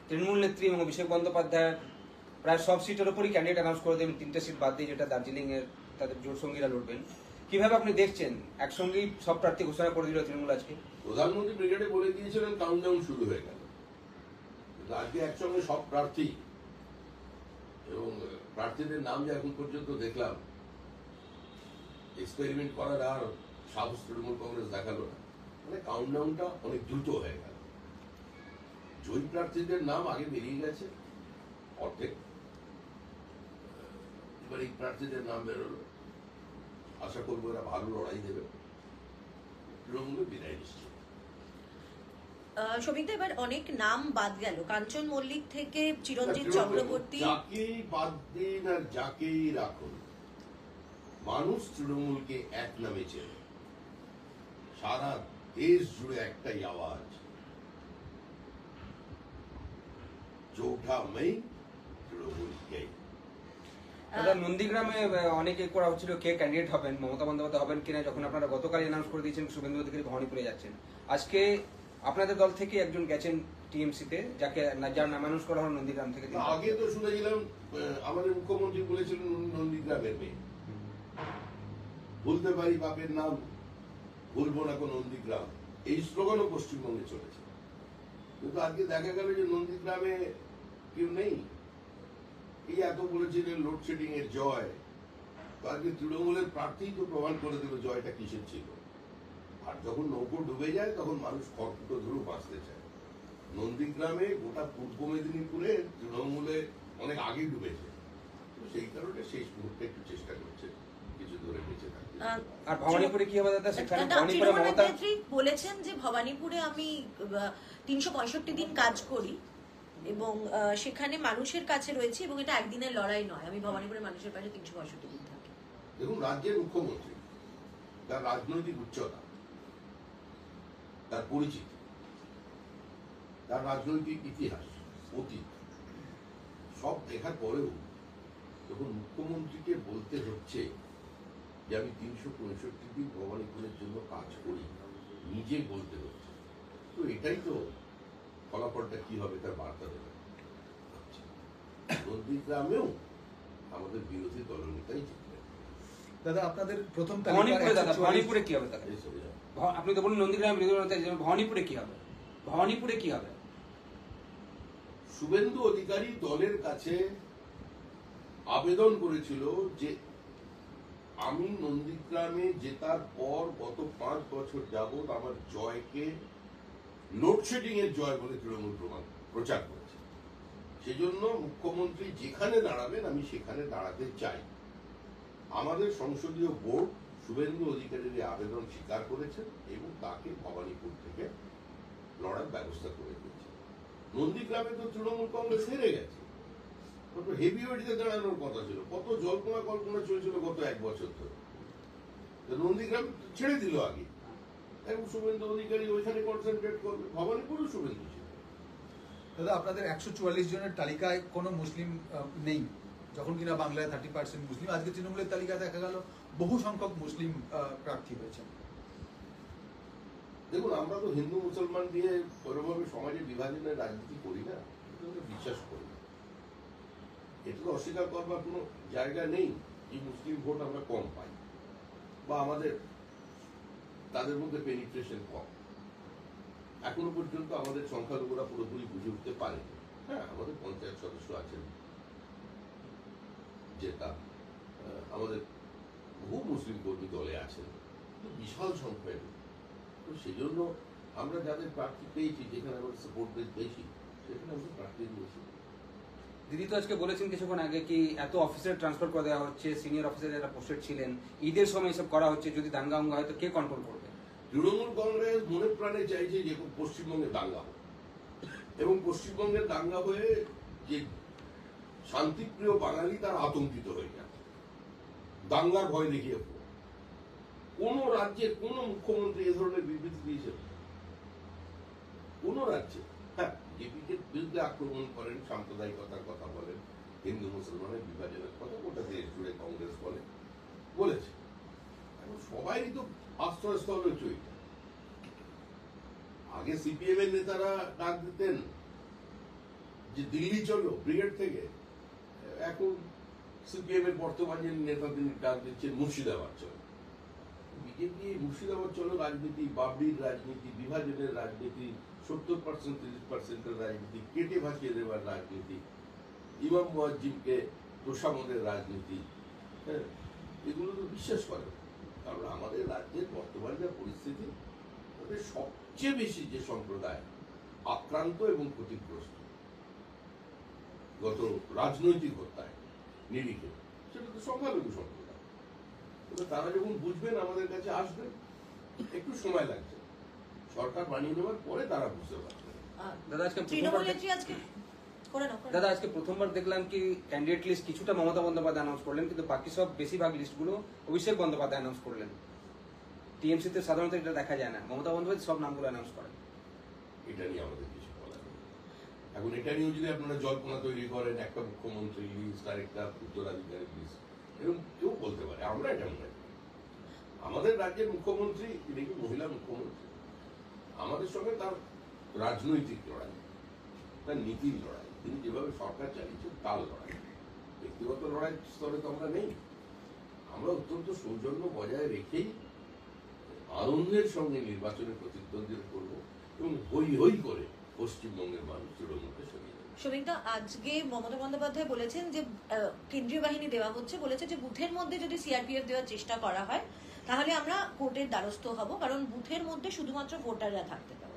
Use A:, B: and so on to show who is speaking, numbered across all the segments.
A: তৃণমূল নেত্রী এবং অভিষেক বন্দ্যোপাধ্যায় প্রায় সব সিটের উপরই ক্যান্ডিডেট অ্যানাউন্স করে দেবেন, 3টে সিট বাদ দিয়ে, যেটা দার্জিলিং এর তাদের জোট সঙ্গীরা লড়বেন। কিভাবে আপনি দেখছেন একসঙ্গেই সব প্রার্থী ঘোষণা করে দিল তৃণমূল আজকে?
B: প্রধানমন্ত্রী ব্রিগেডে বলে দিয়েছিলেন কাউন্টডাউন শুরু হয়ে গেল, আজকে একসঙ্গে সব প্রার্থী এবং প্রার্থীদের নাম যে এখন পর্যন্ত দেখলাম, এক্সপেরিমেন্ট করার আর সাহস তৃণমূল কংগ্রেস দেখালো না, মানে কাউন্টডাউনটা অনেক দ্রুত হয়ে গেল। জয়ী প্রার্থীদের নাম আগে বেরিয়ে গেছে অর্ধেক, এবার এই প্রার্থীদের নাম বেরোলো, আশা করবো এরা ভালো লড়াই দেবে, তৃণমূলে বিদায় নিশ্চিত।
C: সৌমিকদা, এবার অনেক নাম বাদ গেল, কাঞ্চন মল্লিক থেকে চিরঞ্জিত চক্রবর্তী।
B: যাকেই বাদ দিন আর যাকেই রাখুন, মানুষ তৃণমূলকে এক নামে চেনে, সারা দেশ জুড়ে একটাই আওয়াজ, চৌঠা মে তৃণমূলকে।
A: নন্দীগ্রামে অনেকে করা হচ্ছিল কে ক্যান্ডিডেট হবেন, মমতা বন্দ্যোপাধ্যায় হবেন কিনা, যখন আপনারা গতকাল অ্যানাউন্স করে দিয়েছেন শুভেন্দু অধিকারী ভবানীপুরে যাচ্ছেন, আজকে আপনাদের দল থেকে একজন গেছেন টিএমসিতে, যার নাম অ্যানাউন্স করা হলো নন্দীগ্রাম থেকে।
B: আগে তো শুনেছিলাম আমাদের মুখ্যমন্ত্রী বলেছিলেন নন্দীগ্রামের মেয়ে, ভুলতে পারি বাপের নাম, ভুলবো না কোন নন্দীগ্রাম, এই স্লোগানও পশ্চিমবঙ্গে চলেছে। কিন্তু আজকে দেখা গেল যে নন্দীগ্রামে কেউ নেই। এই এত বলেছিলেন লোডশেডিং এর জয়, তো আজকে তৃণমূলের প্রার্থী তো প্রমাণ করে দিল জয়টা কিসের ছিল। আর যখন নৌকো ডুবে যায় তখন মানুষ খড়কুটো ধরেও বাঁচতে চায়। নন্দীগ্রামে গোটা পূর্ব মেদিনীপুরে তৃণমূলে অনেক আগে ডুবেছে, তো সেই কারণে শেষ মুহূর্তে একটু চেষ্টা করছে কিছু ধরে বেঁচে থাকতে।
A: আর ভবানীপুরে কি হবে দাদা? সেখানে
C: বলেছেন যে ভবানীপুরে আমি 365 দিন কাজ করি এবং সেখানে মানুষের কাছে রয়েছে এবং এটা একদিনের লড়াই নয়, আমি ভবানীপুরের মানুষের পাশে 365 দিন থাকি।
B: দেখুন, রাজ্যের মুখ্যমন্ত্রী, তার রাজনৈতিক উচ্চতা, তার পরিচিতি, তার রাজনৈতিক ইতিহাস, অতীত সব দেখার পরেও যখন মুখ্যমন্ত্রীকে বলতে হচ্ছে যে আমি 365 দিন ভবানীপুরের জন্য কাজ করি, নিজে বলতে হচ্ছে, তো এটাই তো ফলাফলটা কি হবে তার বার্তা দেবে। নন্দীগ্রামেও আমাদের বিরোধী দলনেতাই জিতবে।
D: দাদা, আপনাদের প্রথম
A: ভবানীপুরে কি হবে? আপনি তো বলুন নন্দীগ্রাম বিরোধী দলনেতা, ভবানীপুরে কি হবে? ভবানীপুরে কি হবে?
B: শুভেন্দু অধিকারী দলের কাছে আবেদন করেছিল যে আমি নন্দীগ্রামে জেতার পর গত 5 বছর যাবৎ আমার জয়কে লোডশেডিং এর জয় বলে তৃণমূল প্রচার করেছে, সেজন্য মুখ্যমন্ত্রী যেখানে দাঁড়াবেন আমি সেখানে দাঁড়াতে চাই। আমাদের সংসদীয় বোর্ড শুভেন্দু অধিকারীর আবেদন স্বীকার করেছেন এবং তাকে ভবানীপুর থেকে লড়ার ব্যবস্থা করে দিয়েছে। নন্দীগ্রামে তো তৃণমূল কংগ্রেস হেরে গেছে, হেভিওয়েটে দাঁড়ানোর কথা ছিল, কত জল্পনা কল্পনা চলছিল গত 1 বছর ধরে, নন্দীগ্রাম ছেড়ে দিল আগে, এবং শুভেন্দু অধিকারী ওইখানে কনসেন্ট্রেট করবে, ভবানীপুরও শুভেন্দু ছিল।
D: দাদা, আপনাদের 144 জনের তালিকায় কোনো মুসলিম নেই, যখন কিনা বাংলায় 30% মুসলিম। আজকে তৃণমূলের তালিকায় দেখা গেল বহু সংখ্যক মুসলিম প্রার্থী হয়েছেন।
B: দেখুন, আমরা তো হিন্দু মুসলমান দিয়ে ওরকমভাবে সমাজে বিভাজনের রাজনীতি করি না, বিশ্বাস করি না, এটা তো অস্বীকার করবার কোনো জায়গা নেই যে মুসলিম ভোট আমরা কম পাই বা আমাদের তাদের মধ্যে পেনিট্রেশন কম। এখনো পর্যন্ত আমাদের সংখ্যালঘুরা পুরোপুরি বুঝে উঠতে পারে। হ্যাঁ, আমাদের পঞ্চায়েত সদস্য আছেন, যেটা আমাদের বহু মুসলিম কর্মী দলে আছেন, বিশাল সংখ্যায়, তো সেই জন্য আমরা যাদের প্রার্থী পেয়েছি, যেখানে আমাদের সাপোর্ট বেশি, সেখানে আমরা প্রার্থী দিয়েছি।
A: দিদি তো আজকে বলেছেন কিছুক্ষণ আগে কি এত অফিসার ট্রান্সফার করে দেওয়া হচ্ছে, সিনিয়র অফিসার যারা পোস্টেড ছিলেন, ঈদের সময় এসব করা হচ্ছে, যদি দাঙ্গা হাঙ্গা হয় তো কে কন্ট্রোল করবে?
B: তৃণমূল কংগ্রেস মনে প্রাণে চাইছে যে পশ্চিমবঙ্গে দাঙ্গা হোক, এবং পশ্চিমবঙ্গের দাঙ্গা হয়ে যে শান্তিপ্রিয় বাঙালি তার আতঙ্কিত হয়ে যাবে, দাঙ্গার ভয় দেখিয়ে। কোন রাজ্যের কোন মুখ্যমন্ত্রী এ ধরনের বিবৃতি দিয়েছেন? কোন রাজ্যে? হ্যাঁ, জেপিকে বিরুদ্ধে আক্রমণ করেন, সাম্প্রদায়িকতার কথা বলেন, হিন্দু মুসলমানের বিভাজনের কথা গোটা দেশ জুড়ে কংগ্রেস বলেছে। এখন সবাই তো আশ্রয়স্থল হয়েছে। আগে সিপিএম এর নেতারা ডাক দিতেন যে দিল্লি চলো ব্রিগেড থেকে, এখন সিপিএম এর বর্তমান যে নেতা তিনি ডাক দিচ্ছেন মুর্শিদাবাদ চলো। বিজেপি মুর্শিদাবাদ চলো রাজনীতি, বাবরির রাজনীতি, বিভাজনের রাজনীতি, 70% 30%-এর রাজনীতি, কেটে ভাসিয়ে দেওয়ার রাজনীতি, ইমাম মুয়াজ্জিমকে তোষামদের রাজনীতি, হ্যাঁ, এগুলো তো বিশ্বাস করে না। কারণ আমাদের রাজ্যের বর্তমান যা পরিস্থিতি, তাদের সবচেয়ে বেশি যে সম্প্রদায় আক্রান্ত এবং ক্ষতিগ্রস্ত গত রাজনৈতিক হত্যায় নিরিখে, সেটা তো সংখ্যালঘু সম্প্রদায়। তবে তারা যখন বুঝবেন আমাদের কাছে আসবেন, একটু সময় লাগছে, সরকার বানিয়ে নেওয়ার পরে তারা বুঝতে পারবেন।
A: দাদা আজকে
C: তৃণমূল নেত্রী আজকে করে নাও, করে নাও।
A: দাদা আজকে প্রথমবার দেখলাম কি ক্যান্ডিডেট লিস্ট কিছুটা মমতা বন্দ্যোপাধ্যায় অ্যানাউন্স করলেন, কিন্তু বাকি সব বেশিরভাগ লিস্টগুলো অভিষেক বন্দ্যোপাধ্যায় অ্যানাউন্স করলেন। টিএমসিতে সাধারণত এটা দেখা যায় না, মমতা বন্দ্যোপাধ্যায় সব নামগুলো অ্যানাউন্স করেন।
B: এটা নিয়ে আমাদের কিছু বলার নেই। এখন এটা নিয়েও যদি আপনারা জল্পনা তৈরি করেন, একটা মুখ্যমন্ত্রী লিস্ট আর একটা উত্তরাধিকারী লিস্ট, এরকম কেউ বলতে পারে, আমরা এটা মনে করি। আমাদের রাজ্যের মুখ্যমন্ত্রী, তিনি কি মহিলা মুখ্যমন্ত্রী, আমাদের সঙ্গে তার রাজনৈতিক লড়াই, তার নীতির লড়াই, তিনি যেভাবে সরকার চালিয়েছেন তার লড়াই। ব্যক্তিগত লড়াই স্তরে তো আমরা নেই। আমরা অত্যন্ত সৌজন্য বজায় রেখেই আনন্দের সঙ্গে নির্বাচনে প্রতিদ্বন্দ্বিতা করব এবং হই হই করে পশ্চিমবঙ্গের মানুষ তৃণমূলকে সরিয়ে দেবে।
C: শোভিতা, আজকে মমতা বন্দ্যোপাধ্যায় বলেছেন যে কেন্দ্রীয় বাহিনী দেওয়া হচ্ছে, বলেছে যে বুথের মধ্যে যদি সিআরপিএফ দেওয়ার চেষ্টা করা হয় তাহলে আমরা কোর্টের দ্বারস্থ হব, কারণ বুথের মধ্যে শুধুমাত্র ভোটাররা থাকতে পারে।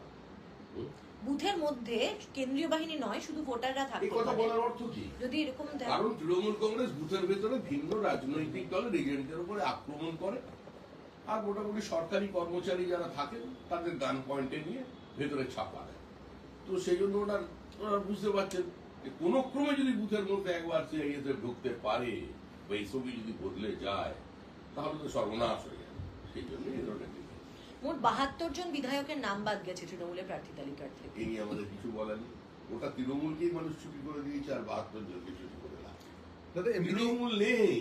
B: হুম?
C: বুথের মধ্যে কেন্দ্রীয় বাহিনী নয়, শুধু ভোটাররা
B: এই
C: থাকতে
B: কথা
C: পারে।
B: বলার অর্থ কি?
C: যদি এরকম দেয়,
B: কারণ তৃণমূল কংগ্রেস বুথের ভেতরে ভিন্ন রাজনৈতিক দলের এজেন্টদের উপরে আক্রমণ করে, আর মোটামুটি সরকারি কর্মচারী যারা থাকেন তাদের গান পয়েন্টে নিয়ে ভেতরে ছাপা দেয়। তো সেই জন্য ওরা বুঝতে পারছেন যে কোনো ক্রমে যদি বুথের মধ্যে একবার সিআইএসএ ঢুকতে পারে বা এই ছবি যদি বদলে যায়, তাহলে তো সর্বনাশ হয়ে যাবে। সেই জন্যই এই ধরনের জিনিস।
C: মোট 72 জন বিধায়কের নাম বাদ গেছে তৃণমূলের প্রার্থী তালিকার থেকে।
B: এই নিয়ে আমাদের কিছু বলার নেই। ওটা তৃণমূলকেই মানুষ ছুটি করে দিয়েছে, আর 72 জনকে ছুটি করে না।
D: দাদা এমনি
B: তৃণমূল নেই,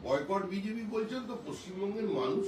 B: বয়কট বিজেপি বলছেন, তো পশ্চিমবঙ্গের মানুষ